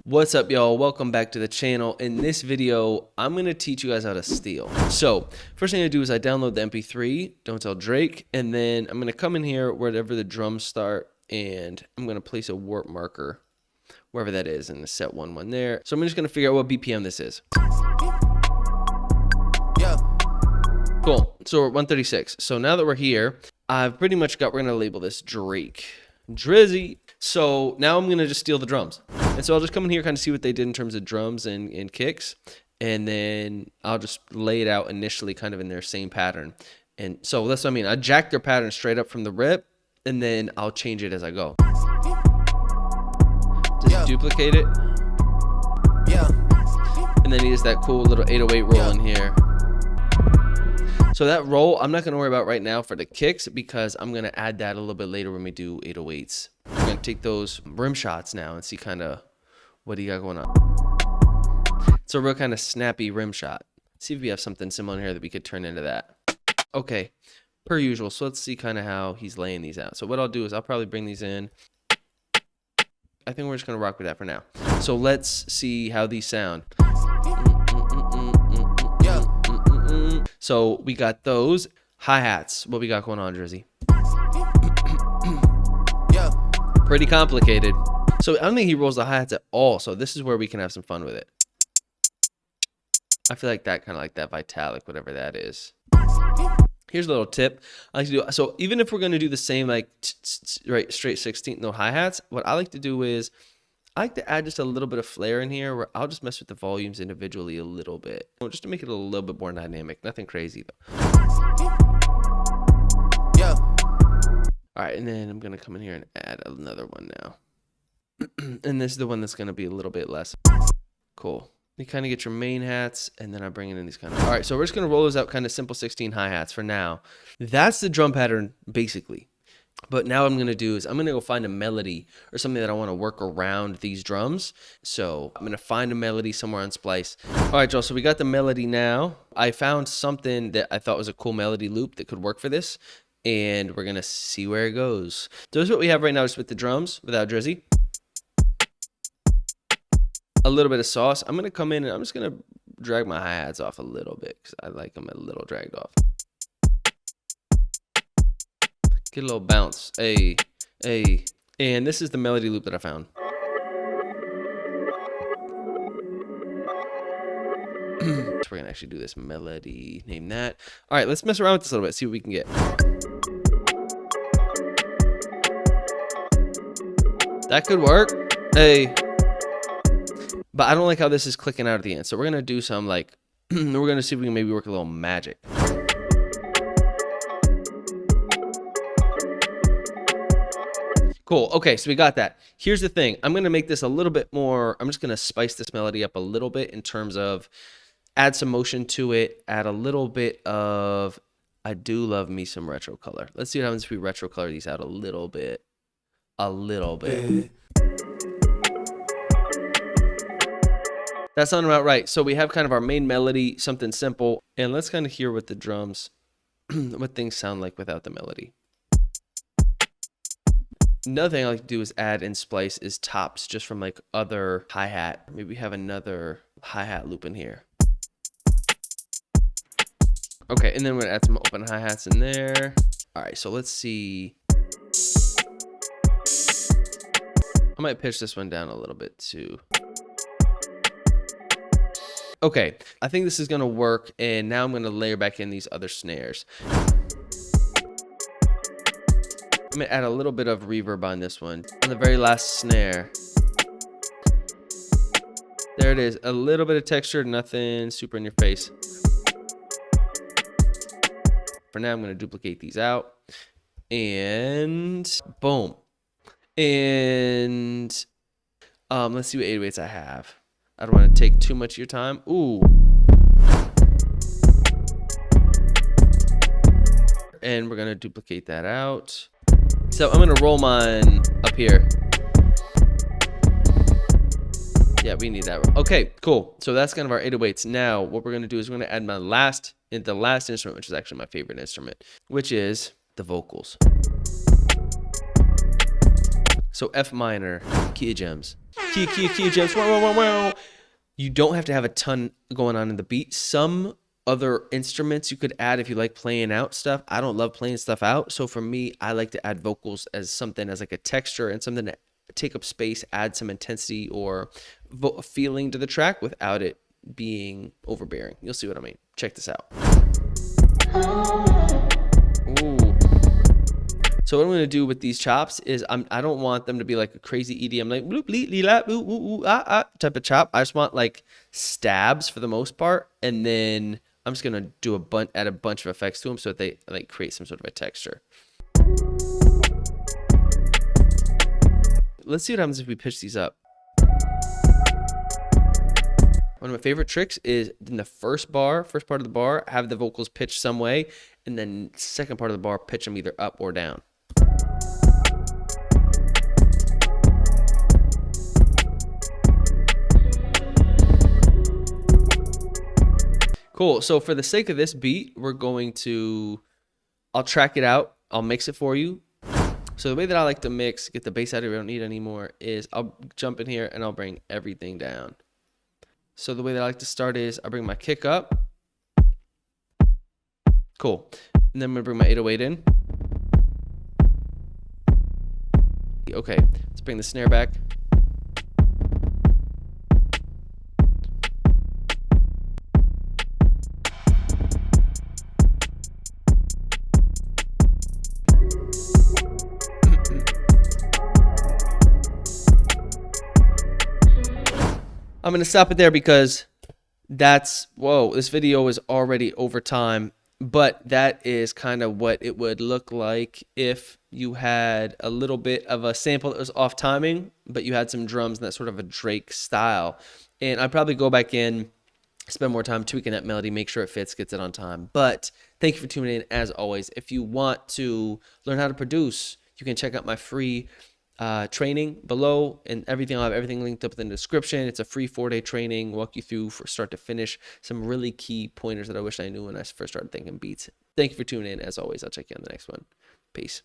What's up, y'all? Welcome back to the channel. In this video, I'm going to teach you guys how to steal. So first thing I do is I download the MP3, Don't Tell Drake, and then I'm going to come in here wherever the drums start, and I'm going to place a warp marker wherever that is and set 1-1 there. So I'm just going to figure out what BPM this is. Yeah. Cool. So we're at 136. So now that we're here, I've pretty much got, we're going to label this Drake. Drizzy. So now I'm going to just steal the drums. And so I'll just come in here, kind of see what they did in terms of drums and kicks. And then I'll just lay it out initially kind of in their same pattern. And so that's what I mean. I jack their pattern straight up from the rip, and then I'll change it as I go. Just duplicate it. Yeah. And then use that cool little 808 roll in here. So that roll, I'm not going to worry about right now for the kicks because I'm going to add that a little bit later when we do 808s. We're going to take those rim shots now and see kind of what do you got going on. It's a real kind of snappy rim shot. See if we have something similar here that we could turn into that. Okay, per usual. So let's see kind of how he's laying these out. So what I'll do is I'll probably bring these in. I think we're just going to rock with that for now. So let's see how these sound. So we got those hi-hats. What we got going on, Drizzy? Yeah. Pretty complicated. So I don't think he rolls the hi-hats at all. So this is where we can have some fun with it. I feel like that kind of like that Vitalik, whatever that is. Here's a little tip. I like to do so even if we're going to do the same like right straight 16th note hi-hats, what I like to do is I like to add just a little bit of flair in here where I'll just mess with the volumes individually a little bit. Just to make it a little bit more dynamic. Nothing crazy though. Yeah. All right, and then I'm going to come in here and add another one now. And this is the one that's going to be a little bit less. Cool. You kind of get your main hats, and then I bring in these kind of... All right, so we're just going to roll those out kind of simple 16 hi-hats for now. That's the drum pattern, basically. But now what I'm going to do is I'm going to go find a melody or something that I want to work around these drums. So I'm going to find a melody somewhere on Splice. All right, y'all, so we got the melody now. I found something that I thought was a cool melody loop that could work for this. And we're going to see where it goes. So this is what we have right now just with the drums without Drizzy. A little bit of sauce. I'm going to come in and I'm just going to drag my hi-hats off a little bit because I like them a little dragged off. Get a little bounce. Hey, hey. And this is the melody loop that I found. So we're going to actually do this melody. Name that. All right, let's mess around with this a little bit. See what we can get. That could work. Hey. But I don't like how this is clicking out at the end. So we're going to do some like, we're going to see if we can maybe work a little magic. Cool. Okay, so we got that. Here's the thing. I'm going to make this a little bit more, I'm just going to spice this melody up a little bit in terms of add some motion to it, add a little bit of, I do love me some retro color. Let's see what happens if we retro color these out a little bit. A little bit. That sounded about right. So we have kind of our main melody, something simple, and let's kind of hear what the drums, what things sound like without the melody. Another thing I like to do is add and splice is tops just from like other hi-hat. Maybe we have another hi-hat loop in here. Okay, and then we're gonna add some open hi-hats in there. All right, so let's see. I might pitch this one down a little bit too. Okay, I think this is gonna work, and now I'm gonna layer back in these other snares. I'm gonna add a little bit of reverb on this one. On the very last snare. There it is. A little bit of texture, nothing super in your face. For now, I'm gonna duplicate these out. And boom. And let's see what 808s I have. I don't want to take too much of your time. Ooh. And we're gonna duplicate that out. So I'm gonna roll mine up here. Yeah, we need that. Okay, cool. So that's kind of our 808s. Now, what we're gonna do is we're gonna add the last instrument, which is actually my favorite instrument, which is the vocals. So F minor, key gems. Key gems. Wow, wow, wow, wow. You don't have to have a ton going on in the beat. Some other instruments you could add if you like playing out stuff. I don't love playing stuff out. So for me, I like to add vocals as something, as like a texture and something to take up space, add some intensity or feeling to the track without it being overbearing. You'll see what I mean. Check this out. Ooh. So what I'm gonna do with these chops is I don't want them to be like a crazy EDM like bloop lee lee la ooh ooh ooh ah ah type of chop. I just want like stabs for the most part, and then I'm just gonna do add a bunch of effects to them so that they like create some sort of a texture. Let's see what happens if we pitch these up. One of my favorite tricks is in the first part of the bar, have the vocals pitched some way, and then second part of the bar, pitch them either up or down. Cool. So for the sake of this beat, I'll track it out. I'll mix it for you. So the way that I like to mix, get the bass out of here, I don't need anymore, is I'll jump in here and I'll bring everything down. So the way that I like to start is I bring my kick up. Cool. And then I'm going to bring my 808 in. Okay, let's bring the snare back. I'm going to stop it there because this video is already over time, but that is kind of what it would look like if you had a little bit of a sample that was off timing, but you had some drums and that sort of a Drake style. And I'd probably go back in, spend more time tweaking that melody, make sure it fits, gets it on time. But thank you for tuning in as always. If you want to learn how to produce, you can check out my free training below, and I'll have everything linked up in the description. It's a free 4-day training, walk you through from start to finish some really key pointers that I wish I knew when I first started thinking beats. Thank you for tuning in as always. I'll check you on the next one. Peace.